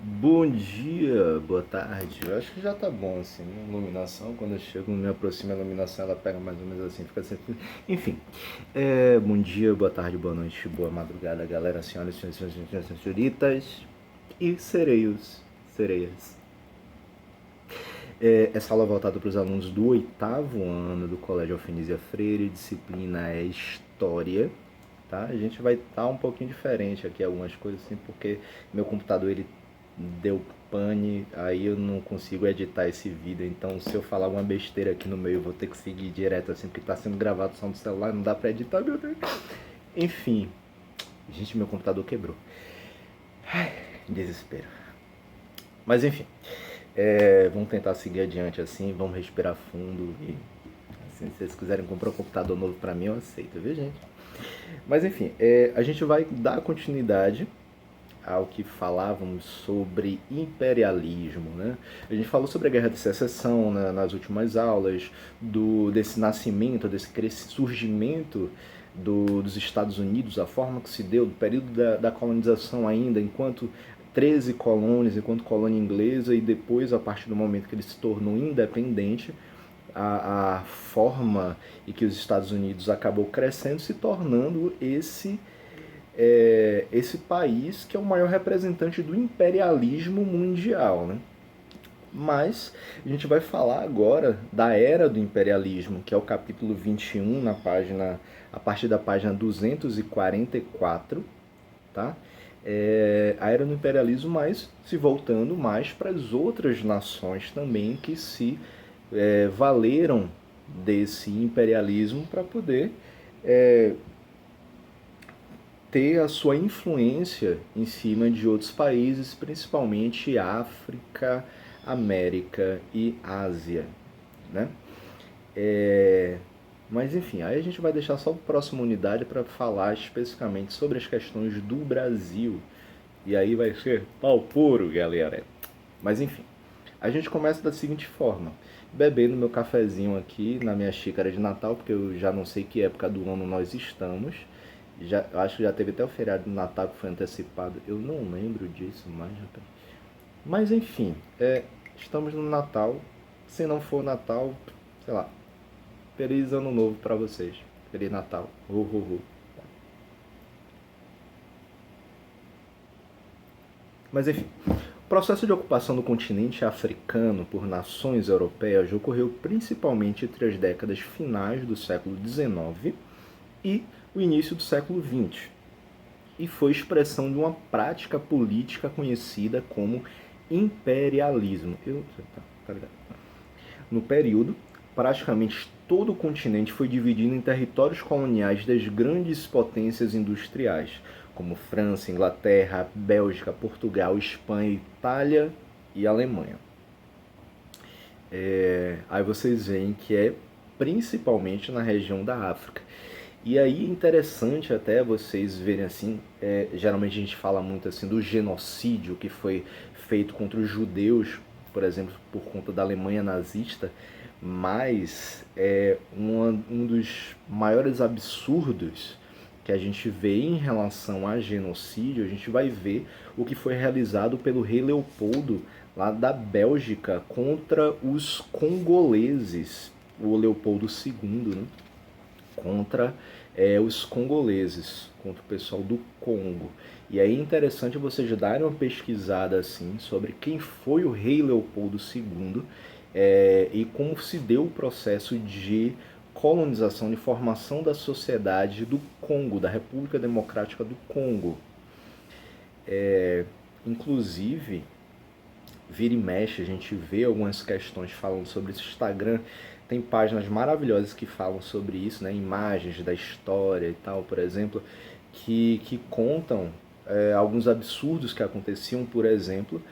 Bom dia, boa tarde. Eu acho que já tá bom assim, né? Iluminação. Quando eu chego, me aproximo a iluminação, ela pega mais ou menos assim, fica sempre. Enfim, bom dia, boa tarde, boa noite, boa madrugada, galera, senhoras, senhoritas e sereias. Essa aula é voltada para os alunos do oitavo ano do Colégio Alfenísia Freire, disciplina é História. Tá? A gente vai estar um pouquinho diferente aqui, algumas coisas assim, porque meu computador ele deu pane, aí eu não consigo editar esse vídeo, então se eu falar uma besteira aqui no meio eu vou ter que seguir direto assim, porque está sendo gravado só no celular, não dá para editar, meu Deus. Enfim, gente, meu computador quebrou. Ai, desespero. Mas enfim, vamos tentar seguir adiante assim, vamos respirar fundo e assim, se vocês quiserem comprar um computador novo para mim, eu aceito, viu gente? Mas enfim, a gente vai dar continuidade ao que falávamos sobre imperialismo, né? A gente falou sobre a Guerra de Secessão, né, nas últimas aulas, desse nascimento, desse surgimento dos Estados Unidos, a forma que se deu, do período da colonização ainda, enquanto 13 colônias, enquanto colônia inglesa, e depois, a partir do momento que ele se tornou independente, a forma em que os Estados Unidos acabou crescendo, se tornando esse país que é o maior representante do imperialismo mundial, né? Mas a gente vai falar agora da era do imperialismo, que é o capítulo 21, a partir da página 244, tá? A era do imperialismo, mas se voltando mais para as outras nações também que se valeram desse imperialismo para poder ter a sua influência em cima de outros países, principalmente África, América e Ásia, né? Mas enfim, aí a gente vai deixar só para a próxima unidade para falar especificamente sobre as questões do Brasil. E aí vai ser pau puro, galera. Mas enfim, a gente começa da seguinte forma: bebendo meu cafezinho aqui na minha xícara de Natal, porque eu já não sei que época do ano nós estamos. Já, acho que já teve até o feriado de Natal que foi antecipado. Eu não lembro disso mais, rapaz. Mas enfim, estamos no Natal. Se não for Natal, sei lá, feliz ano novo pra vocês. Feliz Natal. Mas enfim, o processo de ocupação do continente africano por nações europeias ocorreu principalmente entre as décadas finais do século XIX e o início do século XX, e foi expressão de uma prática política conhecida como imperialismo. No período, praticamente todo o continente foi dividido em territórios coloniais das grandes potências industriais, como França, Inglaterra, Bélgica, Portugal, Espanha, Itália e Alemanha. Aí vocês veem que é principalmente na região da África. E aí é interessante até vocês verem assim, geralmente a gente fala muito assim do genocídio que foi feito contra os judeus, por exemplo, por conta da Alemanha nazista, mas um dos maiores absurdos que a gente vê em relação a genocídio, a gente vai ver o que foi realizado pelo rei Leopoldo lá da Bélgica contra os congoleses, o Leopoldo II, né? Contra os congoleses, contra o pessoal do Congo. E aí é interessante vocês darem uma pesquisada assim sobre quem foi o rei Leopoldo II e como se deu o processo de colonização, de formação da sociedade do Congo, da República Democrática do Congo. Inclusive, vira e mexe, a gente vê algumas questões falando sobre isso. Instagram tem páginas maravilhosas que falam sobre isso, né? Imagens da história e tal, por exemplo, que contam alguns absurdos que aconteciam. Por exemplo,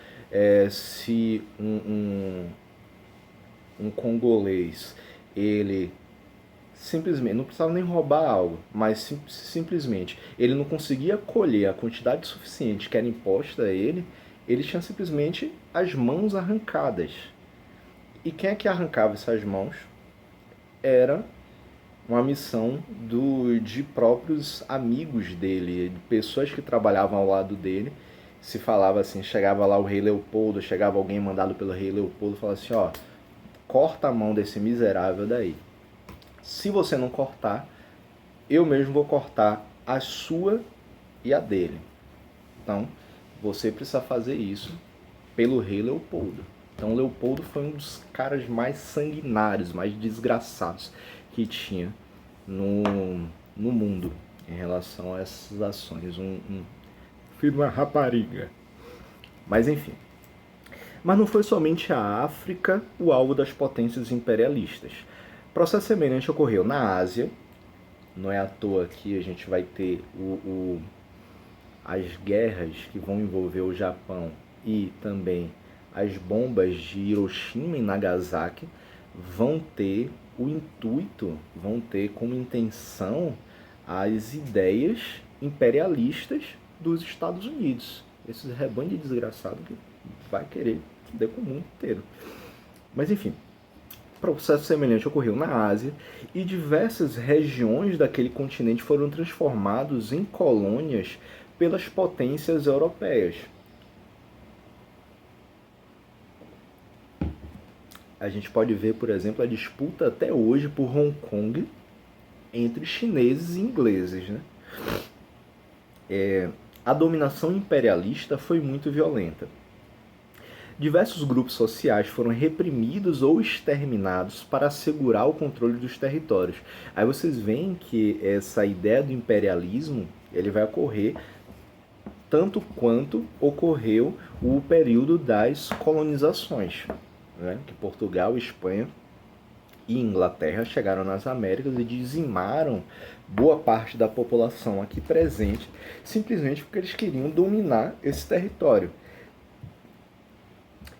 se um congolês ele simplesmente não precisava nem roubar algo, mas simplesmente ele não conseguia colher a quantidade suficiente que era imposta a ele, ele tinha simplesmente as mãos arrancadas. E quem é que arrancava essas mãos? Era uma missão de próprios amigos dele, de pessoas que trabalhavam ao lado dele, se falava assim, chegava lá o rei Leopoldo, chegava alguém mandado pelo rei Leopoldo e falava assim, ó, corta a mão desse miserável daí. Se você não cortar, eu mesmo vou cortar a sua e a dele. Então, você precisa fazer isso pelo rei Leopoldo. Então, Leopoldo foi um dos caras mais sanguinários, mais desgraçados que tinha no mundo em relação a essas ações. Um filho de uma rapariga. Mas, enfim. Mas não foi somente a África o alvo das potências imperialistas. Processo semelhante ocorreu na Ásia. Não é à toa que a gente vai ter as guerras que vão envolver o Japão e também as bombas de Hiroshima e Nagasaki vão ter o intuito, vão ter como intenção as ideias imperialistas dos Estados Unidos. Esses rebanho de desgraçado que vai querer foder com o mundo inteiro. Mas enfim, processo semelhante ocorreu na Ásia e diversas regiões daquele continente foram transformados em colônias pelas potências europeias. A gente pode ver, por exemplo, a disputa até hoje por Hong Kong entre chineses e ingleses. Né? A dominação imperialista foi muito violenta. Diversos grupos sociais foram reprimidos ou exterminados para assegurar o controle dos territórios. Aí vocês veem que essa ideia do imperialismo ele vai ocorrer tanto quanto ocorreu o período das colonizações, né? Que Portugal, Espanha e Inglaterra chegaram nas Américas e dizimaram boa parte da população aqui presente, simplesmente porque eles queriam dominar esse território.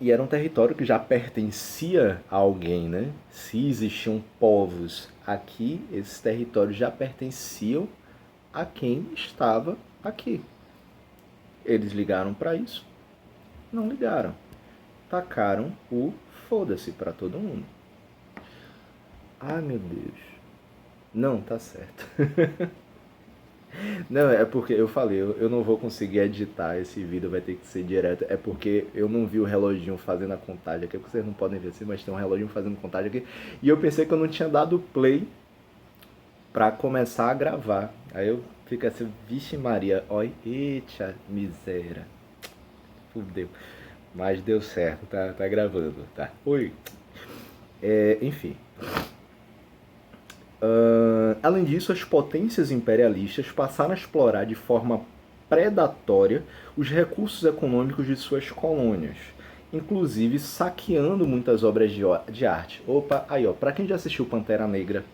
E era um território que já pertencia a alguém, né? Se existiam povos aqui, esses territórios já pertenciam a quem estava aqui. Eles ligaram para isso? Não ligaram. Tacaram o foda-se para todo mundo. Ai, meu Deus. Não, tá certo. Não, é porque eu falei, eu não vou conseguir editar esse vídeo, vai ter que ser direto. É porque eu não vi o reloginho fazendo a contagem aqui, porque vocês não podem ver assim, mas tem um reloginho fazendo contagem aqui. E eu pensei que eu não tinha dado play pra começar a gravar. Aí eu fico assim, vixe Maria, oi, eita miséria. Fudeu. Mas deu certo, tá gravando, tá? Oi. Enfim. Além disso, as potências imperialistas passaram a explorar de forma predatória os recursos econômicos de suas colônias, inclusive saqueando muitas obras de arte. Opa, aí ó, pra quem já assistiu Pantera Negra,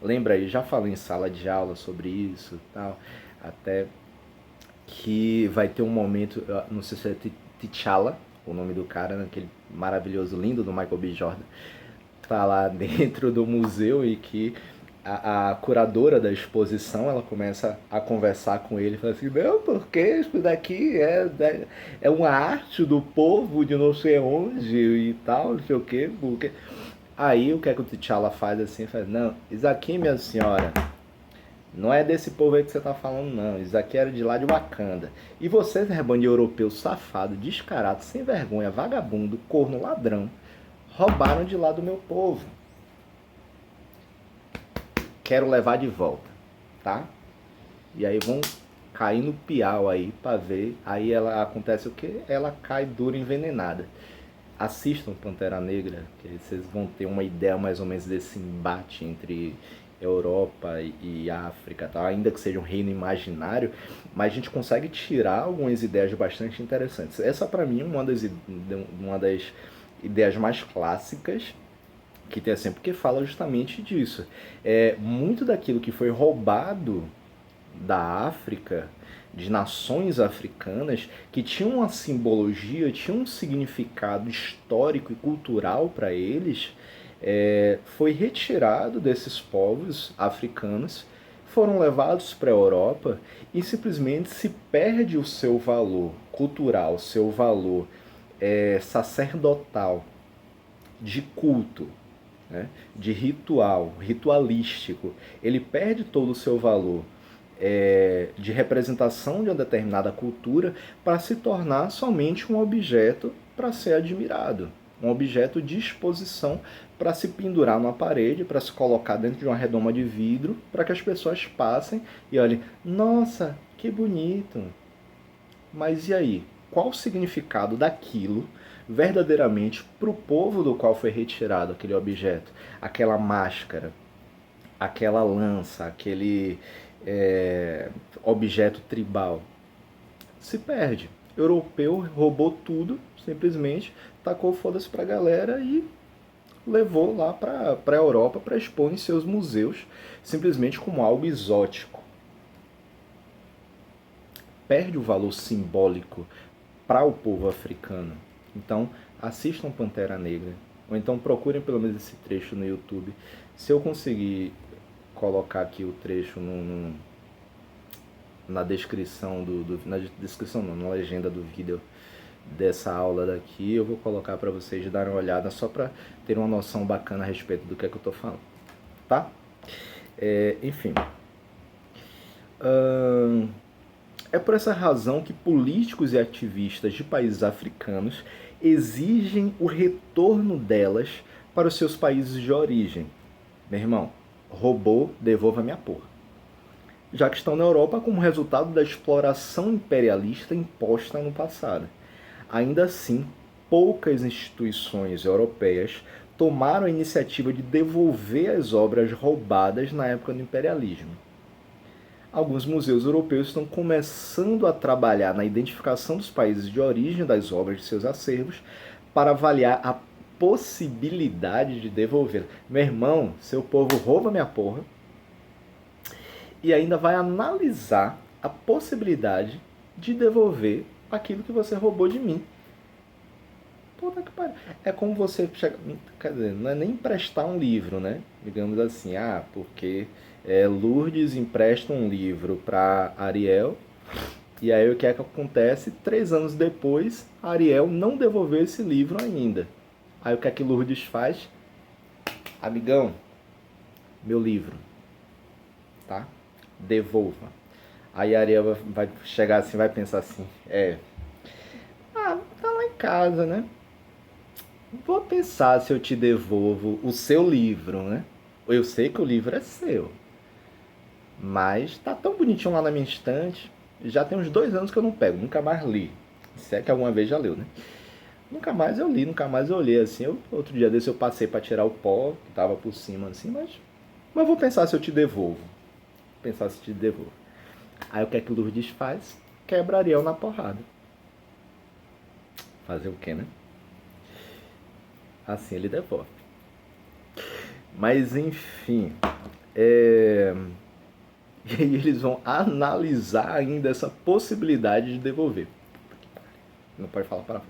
lembra aí, já falei em sala de aula sobre isso e tal, até que vai ter um momento, não sei se é T'Challa, o nome do cara, aquele maravilhoso, lindo do Michael B. Jordan, tá lá dentro do museu e que a curadora da exposição, ela começa a conversar com ele e fala assim, não, porque isso daqui é uma arte do povo de não sei onde e tal, não sei o quê, porque... Aí o que é que o T'Challa faz assim, faz, não, isso aqui, minha senhora, não é desse povo aí que você tá falando, não. Isso aqui era de lá de Wakanda. E vocês, rebanho europeu safado, descarado, sem vergonha, vagabundo, corno, ladrão, roubaram de lá do meu povo. Quero levar de volta, tá? E aí vão cair no piau aí pra ver. Aí ela acontece o quê? Ela cai dura envenenada. Assistam Pantera Negra, que vocês vão ter uma ideia mais ou menos desse embate entre Europa e África, tá? Ainda que seja um reino imaginário, mas a gente consegue tirar algumas ideias bastante interessantes. Essa para mim é uma das ideias mais clássicas que tem assim, porque fala justamente disso. Muito daquilo que foi roubado da África, de nações africanas, que tinham uma simbologia, tinham um significado histórico e cultural para eles, foi retirado desses povos africanos, foram levados para a Europa e simplesmente se perde o seu valor cultural, seu valor sacerdotal, de culto, né? De ritual, ritualístico. Ele perde todo o seu valor. de representação de uma determinada cultura para se tornar somente um objeto para ser admirado, um objeto de exposição para se pendurar numa parede, para se colocar dentro de uma redoma de vidro, para que as pessoas passem e olhem, nossa, que bonito. Mas e aí? Qual o significado daquilo verdadeiramente para o povo do qual foi retirado aquele objeto? Aquela máscara, aquela lança, aquele objeto tribal. Se perde. O europeu roubou tudo, simplesmente, tacou foda-se pra galera e levou lá pra Europa para expor em seus museus, simplesmente como algo exótico. Perde o valor simbólico para o povo africano. Então, assistam Pantera Negra, ou então procurem pelo menos esse trecho no YouTube. Se eu conseguir colocar aqui o trecho na descrição na descrição não, na legenda do vídeo dessa aula daqui, eu vou colocar para vocês darem uma olhada só para ter uma noção bacana a respeito do que é que eu tô falando, tá? Enfim, é por essa razão que políticos e ativistas de países africanos exigem o retorno delas para os seus países de origem. Meu irmão, roubou, devolva minha porra. Já que estão na Europa como resultado da exploração imperialista imposta no passado. Ainda assim, poucas instituições europeias tomaram a iniciativa de devolver as obras roubadas na época do imperialismo. Alguns museus europeus estão começando a trabalhar na identificação dos países de origem das obras de seus acervos para avaliar a possibilidade de devolver. Meu irmão, seu povo rouba minha porra e ainda vai analisar a possibilidade de devolver aquilo que você roubou de mim. Puta que pariu. É como você chega, quer dizer, não é nem emprestar um livro, né? Digamos assim, porque Lourdes empresta um livro para Ariel e aí o que é que acontece? 3 anos depois, Ariel não devolveu esse livro ainda. Aí o que é que Lourdes faz? Amigão, meu livro, tá? Devolva. Aí Ariel vai chegar assim, vai pensar assim, tá lá em casa, né? Vou pensar se eu te devolvo o seu livro, né? Eu sei que o livro é seu, mas tá tão bonitinho lá na minha estante, já tem uns 2 anos que eu não pego, nunca mais li. Se é que alguma vez já leu, né? Nunca mais eu li, nunca mais eu olhei assim. Outro dia desse eu passei para tirar o pó, que tava por cima assim, mas vou pensar se eu te devolvo. Pensar se te devolvo. Aí o que é que Lourdes faz? Quebra Ariel na porrada. Fazer o quê, né? Assim ele devolve. Mas enfim, e aí eles vão analisar ainda essa possibilidade de devolver. Não pode falar para.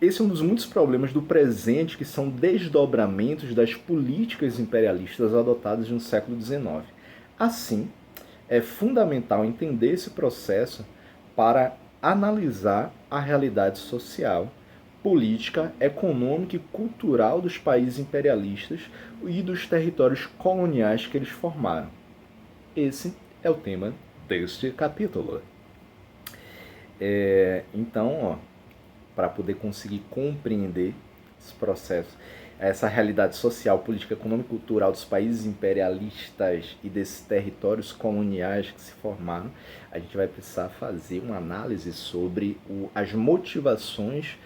Esse é um dos muitos problemas do presente que são desdobramentos das políticas imperialistas adotadas no século XIX. Assim, é fundamental entender esse processo para analisar a realidade social, política, econômica e cultural dos países imperialistas e dos territórios coloniais que eles formaram. Esse é o tema deste capítulo. Então, para poder conseguir compreender esse processo, essa realidade social, política, econômica e cultural dos países imperialistas e desses territórios coloniais que se formaram, a gente vai precisar fazer uma análise sobre as motivações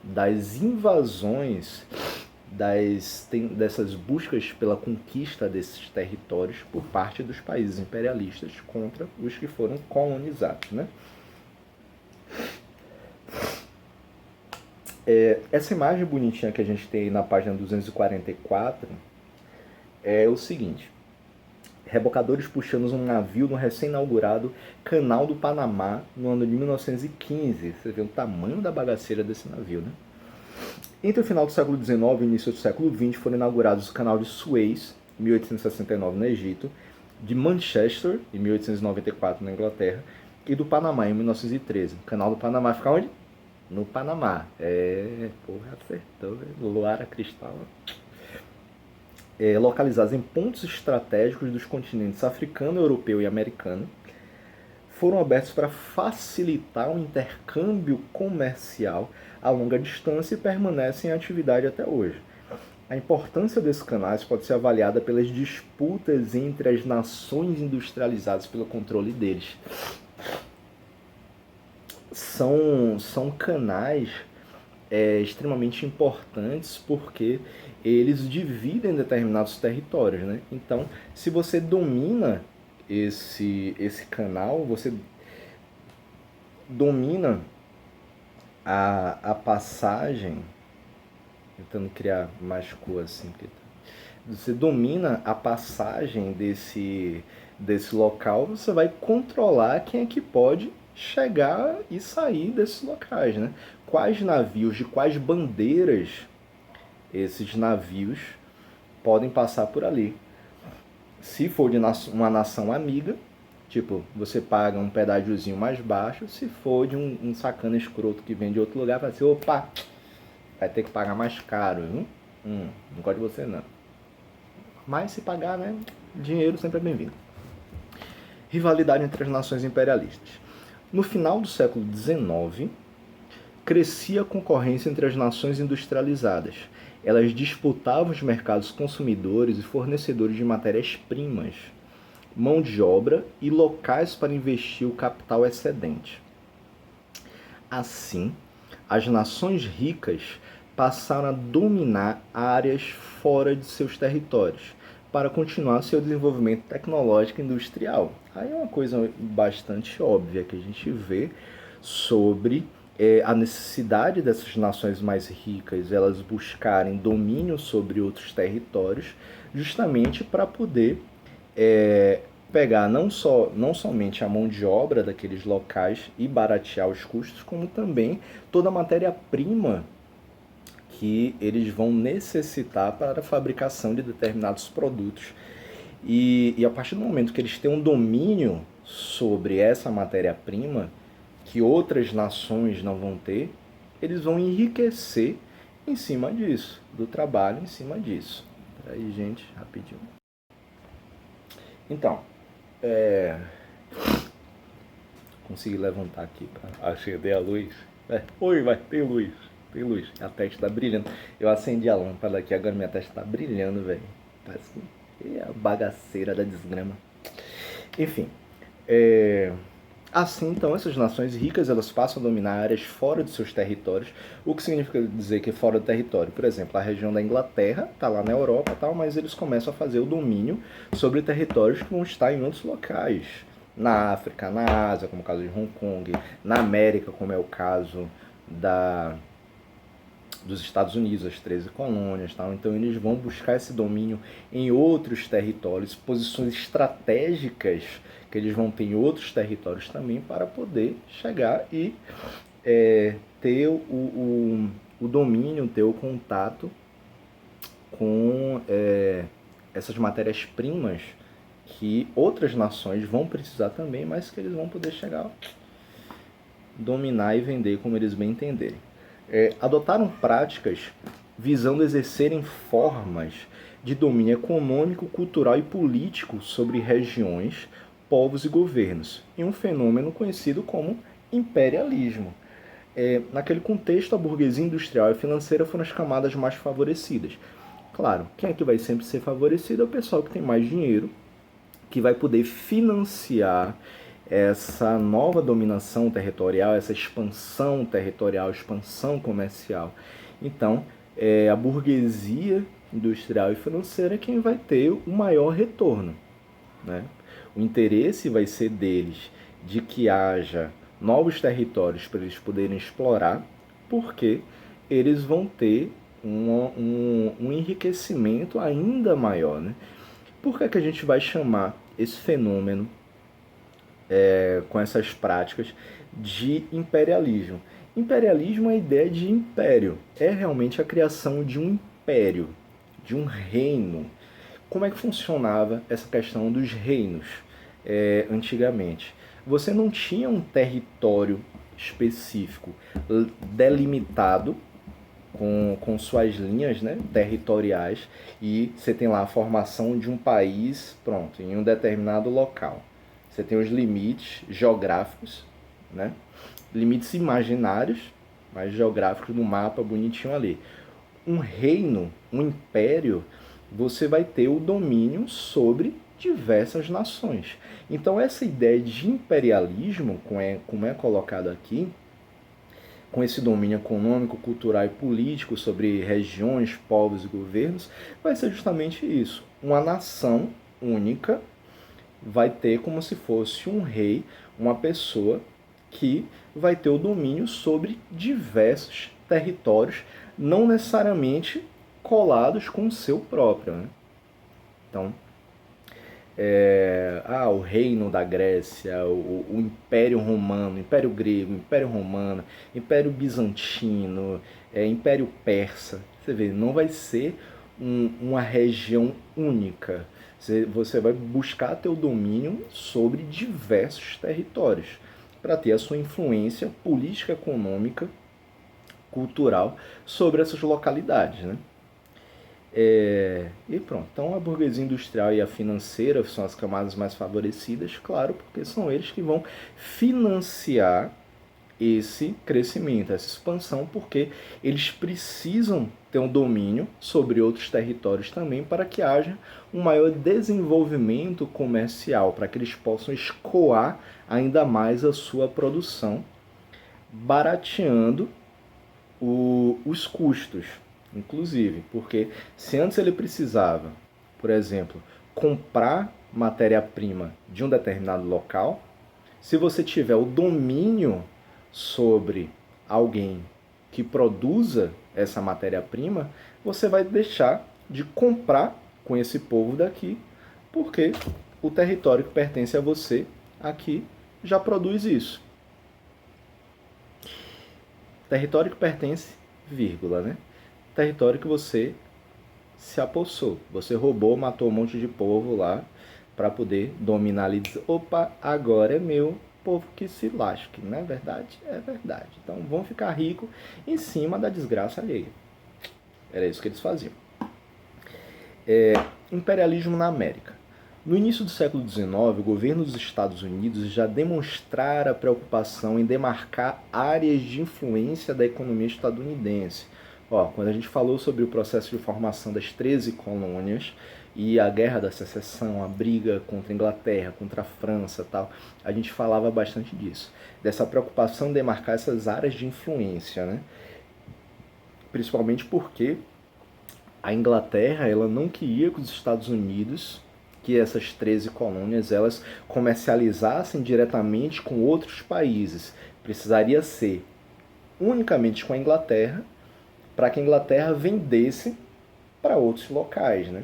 das invasões, dessas buscas pela conquista desses territórios por parte dos países imperialistas contra os que foram colonizados, né? Essa imagem bonitinha que a gente tem aí na página 244 é o seguinte: rebocadores puxando um navio no recém-inaugurado Canal do Panamá no ano de 1915. Você vê o tamanho da bagaceira desse navio, né? Entre o final do século XIX e o início do século XX foram inaugurados o Canal de Suez, em 1869 no Egito, de Manchester, em 1894 na Inglaterra, e do Panamá, em 1913. O Canal do Panamá fica onde? No Panamá. Porra, acertou, velho. Luara Cristal. localizadas em pontos estratégicos dos continentes africano, europeu e americano, foram abertos para facilitar o intercâmbio comercial a longa distância e permanecem em atividade até hoje. A importância desses canais pode ser avaliada pelas disputas entre as nações industrializadas pelo controle deles. São canais extremamente importantes porque eles dividem determinados territórios, né? Então, se você domina esse canal, você domina a passagem, tentando criar mais cor assim, você domina a passagem desse local, você vai controlar quem é que pode chegar e sair desses locais, né? Quais navios, de quais bandeiras esses navios podem passar por ali. Se for de uma nação amiga, tipo, você paga um pedágiozinho mais baixo. Se for de um sacana escroto que vem de outro lugar, vai ser, opa, vai ter que pagar mais caro, viu? Não gosto de você não. Mas se pagar, né, dinheiro sempre é bem-vindo. Rivalidade entre as nações imperialistas. No final do século XIX, crescia a concorrência entre as nações industrializadas. Elas disputavam os mercados consumidores e fornecedores de matérias-primas, mão de obra e locais para investir o capital excedente. Assim, as nações ricas passaram a dominar áreas fora de seus territórios para continuar seu desenvolvimento tecnológico e industrial. Aí é uma coisa bastante óbvia que a gente vê sobre a necessidade dessas nações mais ricas elas buscarem domínio sobre outros territórios, justamente para poder pegar não somente a mão de obra daqueles locais e baratear os custos, como também toda a matéria-prima que eles vão necessitar para a fabricação de determinados produtos. E a partir do momento que eles têm um domínio sobre essa matéria-prima, que outras nações não vão ter, eles vão enriquecer em cima disso, do trabalho em cima disso. Aí, gente, rapidinho. Então, consegui levantar aqui para acender a luz. Oi, tem luz. Tem luz. A testa está brilhando. Eu acendi a lâmpada aqui, agora minha testa está brilhando, velho. Parece que é a bagaceira da desgrama. Enfim, assim, então, essas nações ricas elas passam a dominar áreas fora de seus territórios, o que significa dizer que fora do território. Por exemplo, a região da Inglaterra está lá na Europa, tal, mas eles começam a fazer o domínio sobre territórios que vão estar em outros locais. Na África, na Ásia, como é o caso de Hong Kong, na América, como é o caso dos Estados Unidos, as 13 colônias, tal. Então eles vão buscar esse domínio em outros territórios, posições estratégicas que eles vão ter em outros territórios também para poder chegar e ter o domínio, ter o contato com essas matérias-primas que outras nações vão precisar também, mas que eles vão poder chegar, dominar e vender como eles bem entenderem. Adotaram práticas visando exercerem formas de domínio econômico, cultural e político sobre regiões, povos e governos, em um fenômeno conhecido como imperialismo. Naquele contexto, a burguesia industrial e financeira foram as camadas mais favorecidas. Claro, quem é que vai sempre ser favorecido é o pessoal que tem mais dinheiro, que vai poder financiar essa nova dominação territorial, essa expansão territorial, expansão comercial. Então, a burguesia industrial e financeira é quem vai ter o maior retorno, né? O interesse vai ser deles de que haja novos territórios para eles poderem explorar, porque eles vão ter um enriquecimento ainda maior, né? Por que a gente vai chamar esse fenômeno com essas práticas de imperialismo? Imperialismo é a ideia de império, é realmente a criação de um império, de um reino. Como é que funcionava essa questão dos reinos antigamente? Você não tinha um território específico delimitado com suas linhas, né, territoriais, e você tem lá a formação de um país, pronto, em um determinado local. Você tem os limites geográficos, né, limites imaginários, mas geográficos no mapa bonitinho ali. Um reino, um império, você vai ter o domínio sobre diversas nações. Então essa ideia de imperialismo, como é colocado aqui, com esse domínio econômico, cultural e político sobre regiões, povos e governos, vai ser justamente isso. Uma nação única vai ter como se fosse um rei, uma pessoa que vai ter o domínio sobre diversos territórios, não necessariamente colados com o seu próprio, né? Então, o reino da Grécia, o Império Romano, Império Grego, Império Romano, Império Bizantino, Império Persa. Você vê, não vai ser uma região única. Você vai buscar ter o domínio sobre diversos territórios para ter a sua influência política, econômica, cultural sobre essas localidades, né? E pronto, então a burguesia industrial e a financeira são as camadas mais favorecidas, claro, porque são eles que vão financiar esse crescimento, essa expansão, porque eles precisam ter um domínio sobre outros territórios também para que haja um maior desenvolvimento comercial, para que eles possam escoar ainda mais a sua produção, barateando os custos, inclusive, porque se antes ele precisava, por exemplo, comprar matéria-prima de um determinado local, se você tiver o domínio sobre alguém que produza essa matéria-prima, você vai deixar de comprar com esse povo daqui, porque o território que pertence a você aqui já produz isso. Território que pertence, vírgula, né? Território que você se apossou. Você roubou, matou um monte de povo lá para poder dominar ali. Opa, agora é meu, povo que se lasque. Não é verdade? É verdade. Então vão ficar ricos em cima da desgraça alheia. Era isso que eles faziam. Imperialismo na América. No início do século XIX, o governo dos Estados Unidos já demonstrara preocupação em demarcar áreas de influência da economia estadunidense. Quando a gente falou sobre o processo de formação das 13 colônias e a Guerra da Secessão, a briga contra a Inglaterra, contra a França, tal, a gente falava bastante disso, dessa preocupação em demarcar essas áreas de influência, né? Principalmente porque a Inglaterra ela não queria que os Estados Unidos, que essas 13 colônias, elas comercializassem diretamente com outros países. Precisaria ser unicamente com a Inglaterra, para que a Inglaterra vendesse para outros locais, né?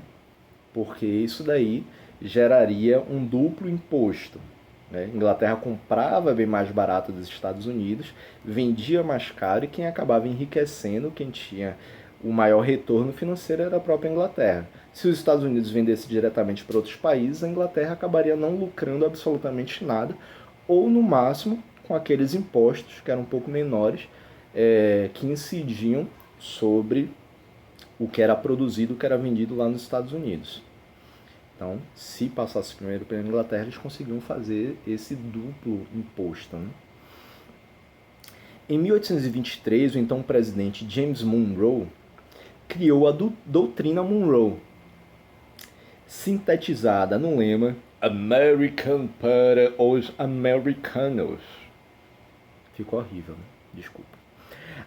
Porque isso daí geraria um duplo imposto, né? A Inglaterra comprava bem mais barato dos Estados Unidos, vendia mais caro, e quem acabava enriquecendo, quem tinha o maior retorno financeiro era a própria Inglaterra. Se os Estados Unidos vendessem diretamente para outros países, a Inglaterra acabaria não lucrando absolutamente nada, ou no máximo com aqueles impostos que eram um pouco menores, que incidiam sobre o que era produzido, o que era vendido lá nos Estados Unidos. Então, se passasse primeiro pela Inglaterra, eles conseguiam fazer esse duplo imposto, né? Em 1823, o então presidente James Monroe criou a doutrina Monroe, sintetizada no lema American para os americanos. Ficou horrível, né? Desculpa.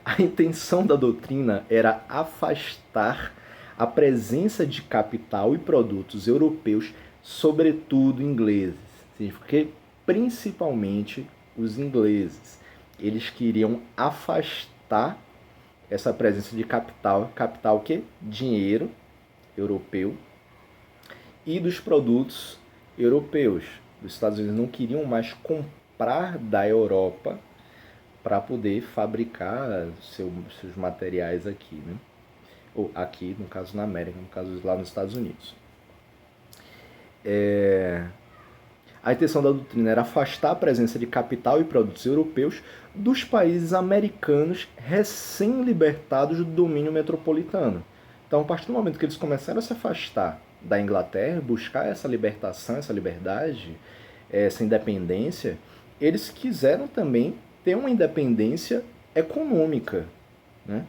A intenção da doutrina era afastar a presença de capital e produtos europeus, sobretudo ingleses. Porque principalmente os ingleses, eles queriam afastar essa presença de capital. Capital o quê? Dinheiro europeu e dos produtos europeus. Os Estados Unidos não queriam mais comprar da Europa para poder fabricar seus materiais aqui, né? Ou aqui, no caso na América, no caso lá nos Estados Unidos. A intenção da doutrina era afastar a presença de capital e produtos europeus dos países americanos recém-libertados do domínio metropolitano. Então, a partir do momento que eles começaram a se afastar da Inglaterra, buscar essa libertação, essa liberdade, essa independência, eles quiseram também ter uma independência econômica, né?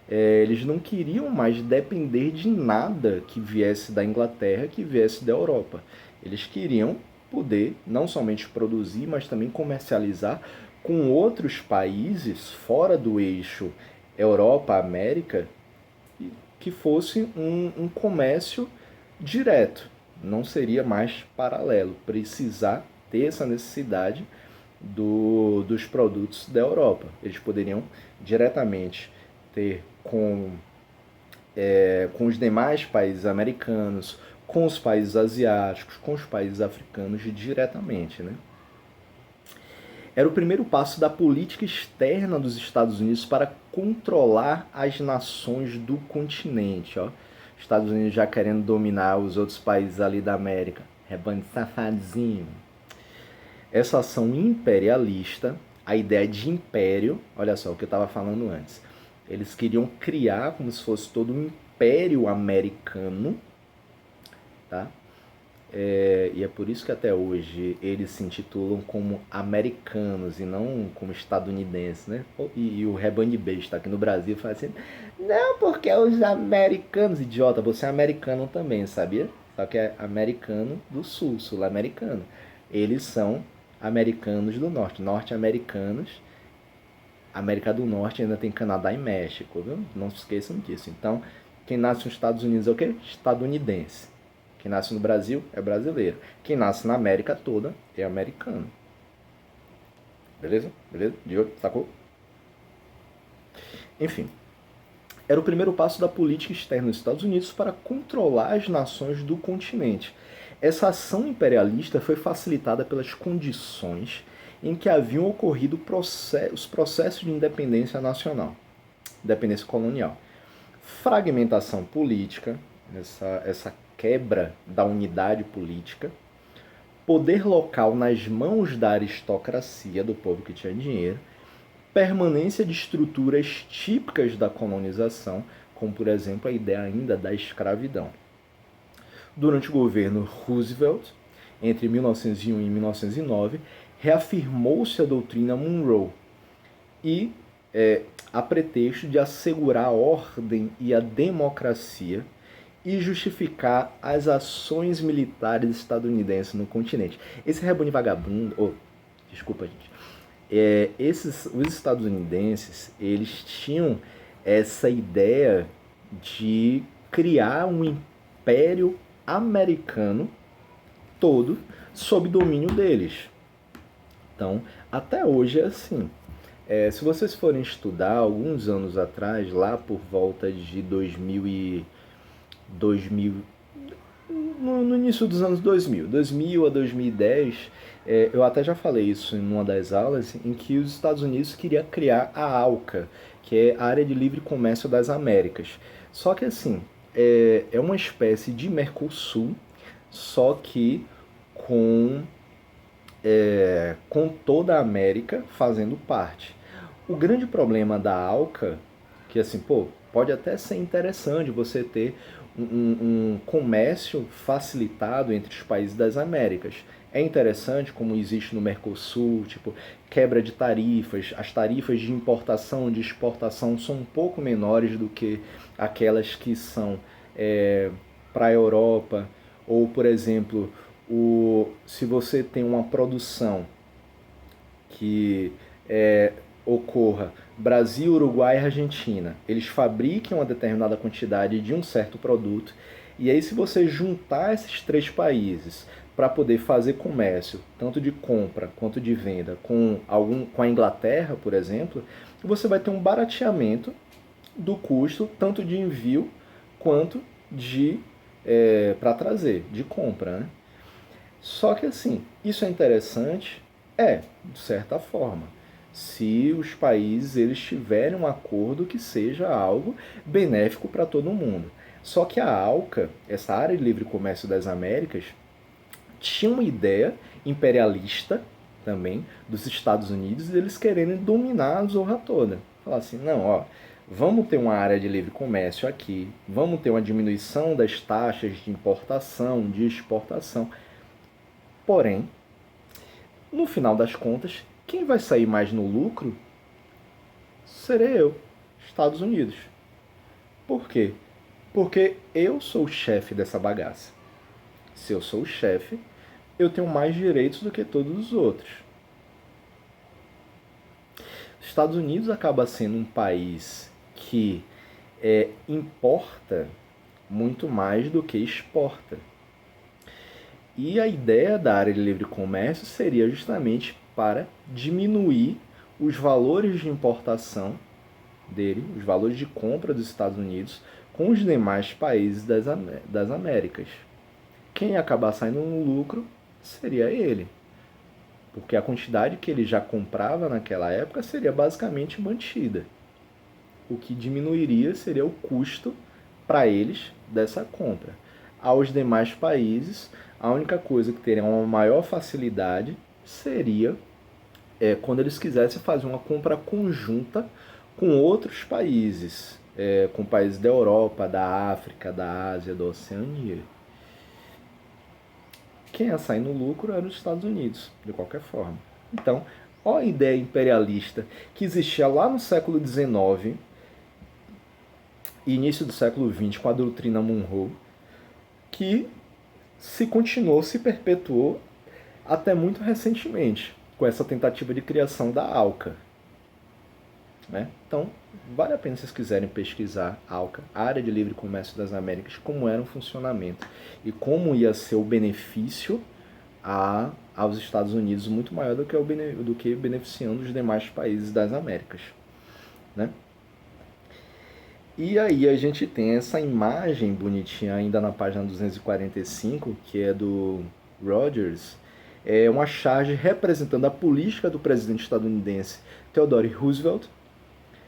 Eles não queriam mais depender de nada que viesse da Inglaterra, que viesse da Europa. Eles queriam poder não somente produzir, mas também comercializar com outros países fora do eixo Europa-América, que fosse um comércio direto, não seria mais paralelo, precisar ter essa necessidade dos produtos da Europa. Eles poderiam diretamente ter com os demais países americanos, com os países asiáticos, com os países africanos diretamente, né? Era o primeiro passo da política externa dos Estados Unidos para controlar as nações do continente. Ó. Estados Unidos já querendo dominar os outros países ali da América. Rebanho safadinho. Essa ação imperialista, a ideia de império, olha só o que eu estava falando antes. Eles queriam criar como se fosse todo um império americano, tá? E é por isso que até hoje eles se intitulam como americanos e não como estadunidenses, né? E o rebanho de besta aqui no Brasil fala assim, não, porque é os americanos, idiota, você é americano também, sabia? Só que é americano do sul, sul-americano. Eles são americanos do norte, norte-americanos. América do Norte ainda tem Canadá e México, viu? Não se esqueçam disso. Então, quem nasce nos Estados Unidos é o quê? Estadunidense. Quem nasce no Brasil é brasileiro. Quem nasce na América toda é americano. Beleza? Beleza? De olho? Sacou? Enfim. Era o primeiro passo da política externa dos Estados Unidos para controlar as nações do continente. Essa ação imperialista foi facilitada pelas condições em que haviam ocorrido os processos de independência nacional, independência colonial. Fragmentação política, essa quebra da unidade política, poder local nas mãos da aristocracia, do povo que tinha dinheiro, permanência de estruturas típicas da colonização, como por exemplo a ideia ainda da escravidão. Durante o governo Roosevelt, entre 1901 e 1909, reafirmou-se a doutrina Monroe e, a pretexto de assegurar a ordem e a democracia e justificar as ações militares estadunidenses no continente. Esse rebanho vagabundo, desculpa gente, os estadunidenses, eles tinham essa ideia de criar um império americano todo sob domínio deles. Então, até hoje é assim. Se vocês forem estudar, alguns anos atrás, lá por volta de 2000 no início dos anos 2000 a 2010, eu até já falei isso em uma das aulas, em que os Estados Unidos queria criar a ALCA, que é a Área de Livre Comércio das Américas. Só que assim, é uma espécie de Mercosul, só que com toda a América fazendo parte. O grande problema da ALCA, que assim, pode até ser interessante você ter um comércio facilitado entre os países das Américas. É interessante como existe no Mercosul, tipo, quebra de tarifas, as tarifas de importação e de exportação são um pouco menores do que aquelas que são para a Europa, ou, por exemplo, se você tem uma produção que ocorra Brasil, Uruguai e Argentina, eles fabricam uma determinada quantidade de um certo produto, e aí se você juntar esses três países para poder fazer comércio, tanto de compra quanto de venda, com a Inglaterra, por exemplo, você vai ter um barateamento do custo, tanto de envio quanto de para trazer, de compra, né? Só que assim, isso é interessante? De certa forma. Se os países eles tiverem um acordo que seja algo benéfico para todo mundo. Só que a ALCA, essa Área de Livre Comércio das Américas, tinha uma ideia imperialista também dos Estados Unidos, eles querendo dominar a zorra toda. Falar assim, não, ó, vamos ter uma área de livre comércio aqui, vamos ter uma diminuição das taxas de importação, de exportação. Porém, no final das contas, quem vai sair mais no lucro serei eu, Estados Unidos. Por quê? Porque eu sou o chefe dessa bagaça. Se eu sou o chefe, eu tenho mais direitos do que todos os outros. Os Estados Unidos acaba sendo um país que importa muito mais do que exporta. E a ideia da área de livre comércio seria justamente para diminuir os valores de importação dele, os valores de compra dos Estados Unidos com os demais países das Américas. Quem ia acabar saindo no lucro seria ele, porque a quantidade que ele já comprava naquela época seria basicamente mantida. O que diminuiria seria o custo para eles dessa compra. Aos demais países, a única coisa que teria uma maior facilidade seria quando eles quisessem fazer uma compra conjunta com outros países, com países da Europa, da África, da Ásia, da Oceania. Quem ia sair no lucro eram os Estados Unidos, de qualquer forma. Então, olha a ideia imperialista que existia lá no século XIX e início do século XX com a doutrina Monroe, que se perpetuou até muito recentemente, com essa tentativa de criação da ALCA. Né? Então, vale a pena se vocês quiserem pesquisar ALCA, Área de Livre Comércio das Américas, como era o funcionamento e como ia ser o benefício aos Estados Unidos muito maior do que beneficiando os demais países das Américas. Né? E aí a gente tem essa imagem bonitinha ainda na página 245, que é do Rogers, uma charge representando a política do presidente estadunidense Theodore Roosevelt,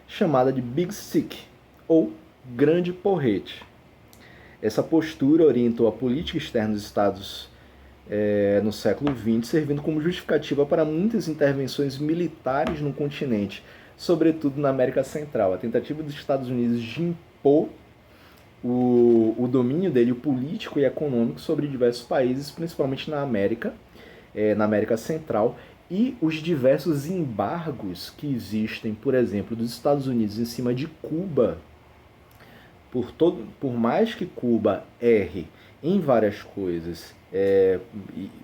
chamada de Big Stick, ou Grande Porrete. Essa postura orientou a política externa dos Estados no século XX, servindo como justificativa para muitas intervenções militares no continente, sobretudo na América Central. A tentativa dos Estados Unidos de impor o domínio dele, o político e econômico, sobre diversos países, principalmente na América Central, e os diversos embargos que existem, por exemplo, dos Estados Unidos em cima de Cuba, por mais que Cuba erre em várias coisas,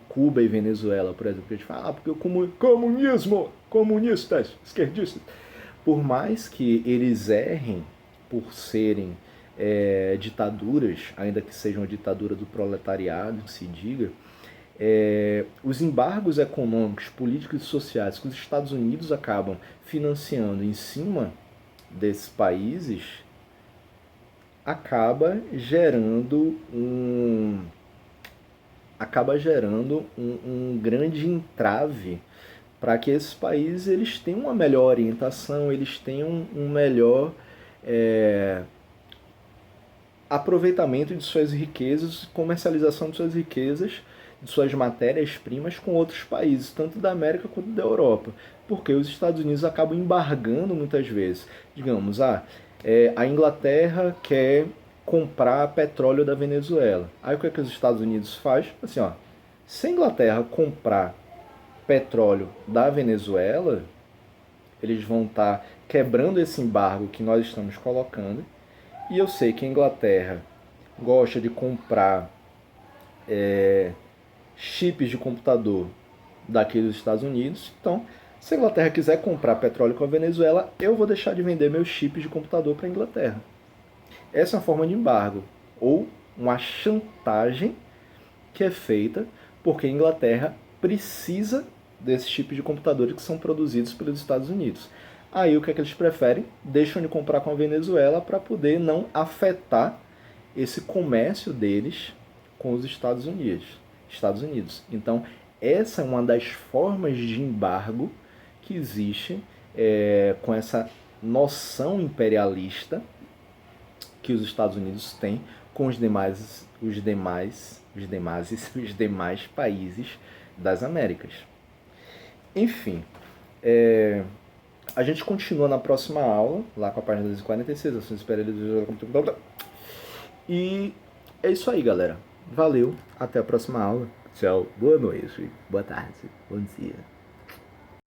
Cuba e Venezuela, por exemplo, a gente fala, porque o comunismo, comunistas, esquerdistas, por mais que eles errem por serem ditaduras, ainda que sejam a ditadura do proletariado, se diga, os embargos econômicos, políticos e sociais que os Estados Unidos acabam financiando em cima desses países acaba gerando um grande entrave para que esses países eles tenham uma melhor orientação, eles tenham um melhor aproveitamento de suas riquezas, comercialização de suas riquezas, de suas matérias-primas com outros países, tanto da América quanto da Europa. Porque os Estados Unidos acabam embargando muitas vezes. Digamos, a Inglaterra quer comprar petróleo da Venezuela. Aí o que os Estados Unidos faz? Assim, ó, se a Inglaterra comprar petróleo da Venezuela, eles vão estar quebrando esse embargo que nós estamos colocando. E eu sei que a Inglaterra gosta de comprar chips de computador daqui dos Estados Unidos. Então, se a Inglaterra quiser comprar petróleo com a Venezuela, eu vou deixar de vender meus chips de computador para a Inglaterra. Essa é uma forma de embargo, ou uma chantagem que é feita porque a Inglaterra precisa desses chips de computadores que são produzidos pelos Estados Unidos. Aí o que é que eles preferem? Deixam de comprar com a Venezuela para poder não afetar esse comércio deles com os Estados Unidos. Então, essa é uma das formas de embargo que existe com essa noção imperialista que os Estados Unidos têm com os demais os demais países das Américas. Enfim, a gente continua na próxima aula, lá com a página 246, ações superiores. E é isso aí, galera. Valeu, até a próxima aula. Tchau, boa noite, boa tarde, bom dia.